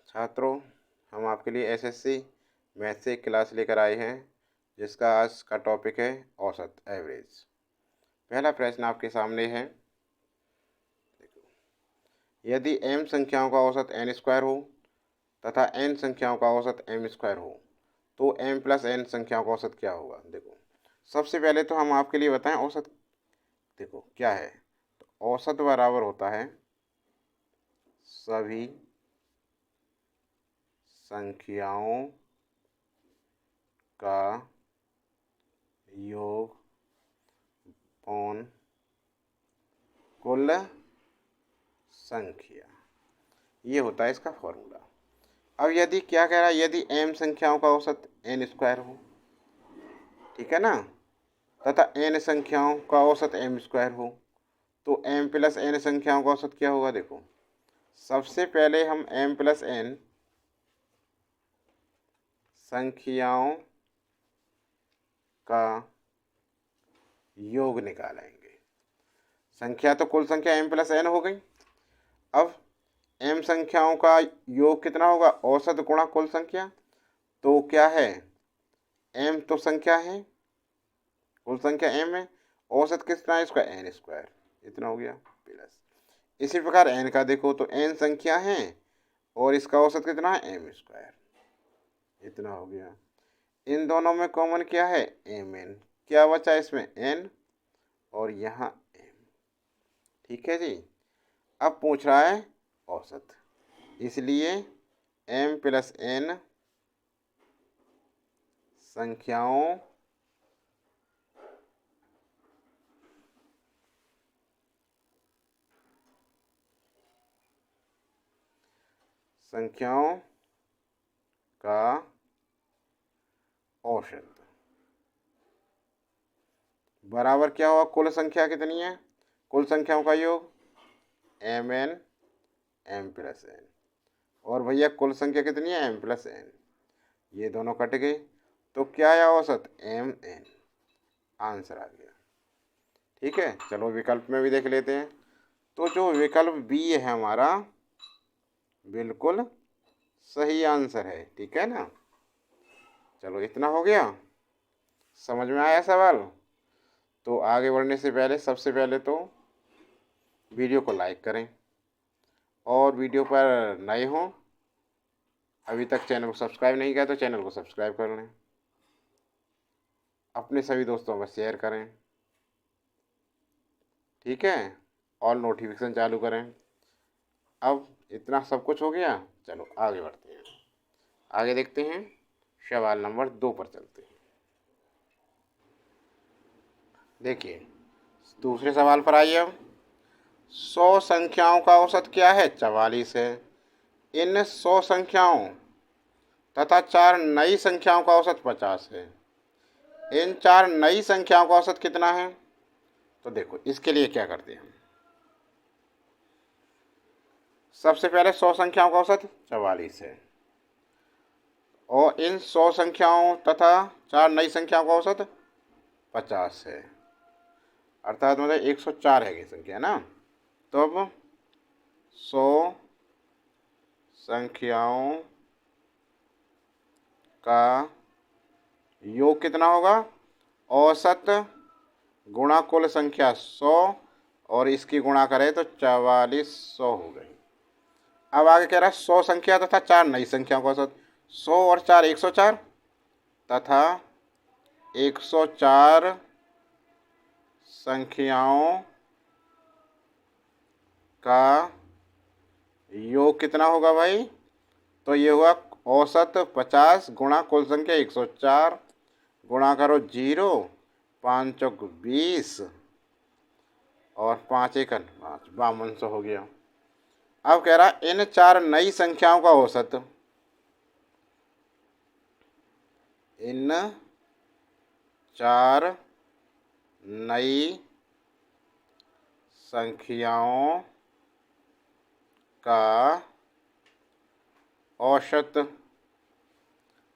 छात्रों, हम आपके लिए एसएससी मैथ से एक क्लास लेकर आए हैं जिसका आज का टॉपिक है औसत, एवरेज। पहला प्रश्न आपके सामने है। यदि m संख्याओं का औसत n स्क्वायर हो तथा n संख्याओं का औसत m स्क्वायर हो तो m प्लस n संख्याओं का औसत क्या होगा। देखो, सबसे पहले तो हम आपके लिए बताएं औसत देखो क्या है। तो औसत बराबर होता है सभी संख्याओं का योग अपॉन कुल संख्या, ये होता है इसका फॉर्मूला। अब यदि क्या कह रहा है, यदि m संख्याओं का औसत n स्क्वायर हो, ठीक है ना, तथा n संख्याओं का औसत m स्क्वायर हो तो m प्लस n संख्याओं का औसत क्या होगा। देखो, सबसे पहले हम m प्लस n संख्याओं का योग निकालेंगे। संख्या तो कुल संख्या m प्लस n हो गई। अब m संख्याओं का योग कितना होगा, औसत गुणा कुल संख्या। तो क्या है, m तो संख्या है, कुल संख्या m है, औसत कितना है इसका n स्क्वायर, इतना हो गया प्लस। इसी प्रकार n का देखो तो n संख्या है और इसका औसत कितना है m स्क्वायर, इतना हो गया। इन दोनों में कॉमन क्या है, mn, क्या बचा इसमें n और यहाँ m। ठीक है जी। अब पूछ रहा है औसत, इसलिए m प्लस n संख्याओं का औसत बराबर क्या हुआ, कुल संख्या कितनी है, कुल संख्याओं का योग mn m प्लस n, और भैया कुल संख्या कितनी है m प्लस n, ये दोनों कट गए तो क्या आया औसत mn, आंसर आ गया। ठीक है, चलो विकल्प में भी देख लेते हैं। तो जो विकल्प बी है हमारा बिल्कुल सही आंसर है। ठीक है ना, चलो इतना हो गया, समझ में आया सवाल। तो आगे बढ़ने से पहले सबसे पहले तो वीडियो को लाइक करें और वीडियो पर नए हों, अभी तक चैनल को सब्सक्राइब नहीं किया तो चैनल को सब्सक्राइब कर लें, अपने सभी दोस्तों में शेयर करें। ठीक है, और नोटिफिकेशन चालू करें। अब इतना सब कुछ हो गया, चलो आगे बढ़ते हैं। आगे देखते हैं, सवाल नंबर 2 पर चलते हैं। देखिए, दूसरे सवाल पर आइए। अब 100 संख्याओं का औसत क्या है, 44 है। इन 100 संख्याओं तथा 4 नई संख्याओं का औसत 50 है। इन 4 नई संख्याओं का औसत कितना है। तो देखो, इसके लिए क्या करते हैं हम, सबसे पहले 100 संख्याओं का औसत 44 है और इन 100 संख्याओं तथा 4 नई संख्याओं का औसत 50 है, अर्थात मतलब 104 है ये संख्या ना। तो अब 100 संख्याओं का योग कितना होगा, औसत गुणा कुल संख्या 100 और इसकी गुणा करें तो 4400 हो गई। अब आगे कह रहा है 100 संख्या तथा 4 नई संख्याओं का औसत, 100 और 4 104 तथा 104 संख्याओं का योग कितना होगा भाई। तो ये हुआ औसत 50 गुणा कुल संख्या 104, गुणा करो 0, 5 चौक 20 और 5 एकन 5, 5200 हो गया। अब कह रहा इन 4 नई संख्याओं का औसत, इन 4 नई संख्याओं का औसत।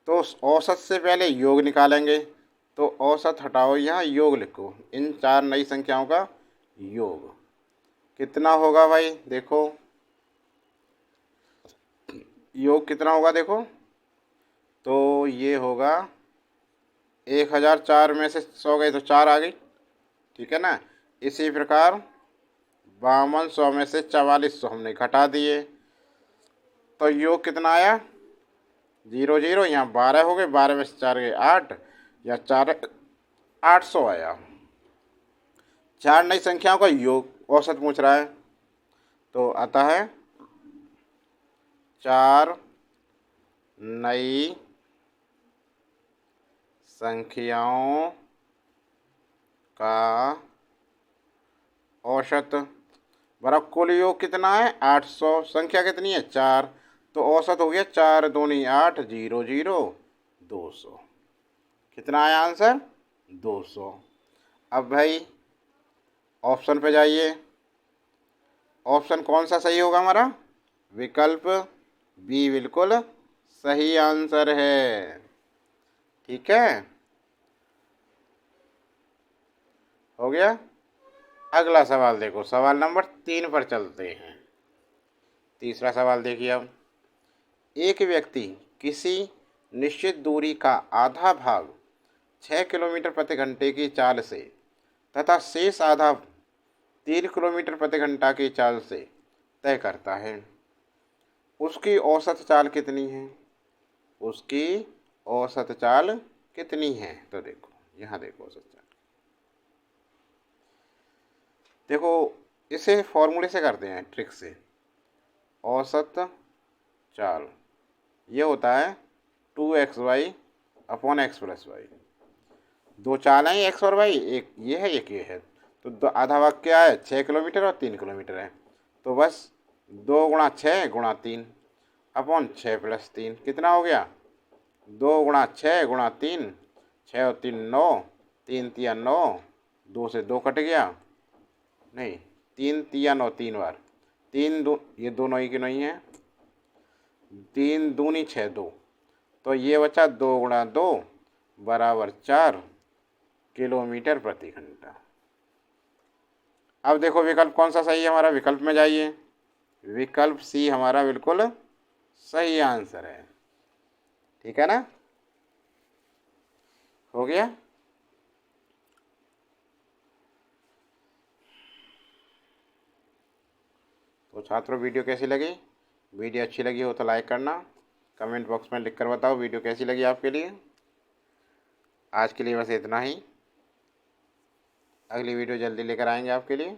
तो औसत से पहले योग निकालेंगे, तो औसत हटाओ, यहाँ योग लिखो, इन 4 नई संख्याओं का योग कितना होगा भाई। देखो, योग कितना होगा देखो, तो ये होगा 1004 में से 100 गए तो 4 आ गई, ठीक है ना। इसी प्रकार 5200 में से 4400 हमने घटा दिए, तो योग कितना आया 0 0, यहाँ 12 हो गए, 12 में से 4 गए 8, या 4 800 आया। 4 नई संख्याओं का योग औसत पूछ रहा है, तो आता है 4 नई संख्याओं का औसत बराबर कुल योग कितना है 800, संख्या कितनी है 4, तो औसत हो गया 4 दूनी 8, 0 0 200। कितना आया आंसर 200। अब भाई ऑप्शन पे जाइए, ऑप्शन कौन सा सही होगा हमारा, विकल्प बी बिल्कुल सही आंसर है, ठीक है, हो गया। अगला सवाल देखो, सवाल नंबर 3 पर चलते हैं। तीसरा सवाल देखिए, अब एक व्यक्ति किसी निश्चित दूरी का आधा भाग 6 किलोमीटर प्रति घंटे की चाल से तथा शेष आधा 3 किलोमीटर प्रति घंटा की चाल से तय करता है, उसकी औसत चाल कितनी है, उसकी औसत चाल कितनी है। तो देखो यहाँ देखो औसत चाल, देखो इसे फॉर्मूले से करते हैं, ट्रिक से। औसत चाल ये होता है 2xy upon x plus Y. दो चाल हैं एक्स और वाई, एक ये है एक ये है, तो आधा भाग क्या है 6 किलोमीटर और 3 किलोमीटर है, तो बस 2 गुणा 6 गुणा 3 अपॉन 6 प्लस 3 कितना हो गया 2 गुणा 6 गुणा 3, 6 और 3 9, 3 तिया 9, 2 से 2 कट गया, नहीं 3 तिया 9 3 बार, 3 दो ये दोनों ही की नहीं है, 3 दूनी 6 2, तो ये बचा 2 गुणा 2 बराबर 4 किलोमीटर प्रति घंटा। अब देखो विकल्प कौन सा सही है हमारा, विकल्प में जाइए, विकल्प सी हमारा बिल्कुल सही आंसर है, ठीक है ना, हो गया। तो छात्रों वीडियो कैसी लगी, वीडियो अच्छी लगी हो तो लाइक करना, कमेंट बॉक्स में लिख कर बताओ वीडियो कैसी लगी आपके लिए। आज के लिए बस इतना ही, अगली वीडियो जल्दी लेकर आएंगे आपके लिए।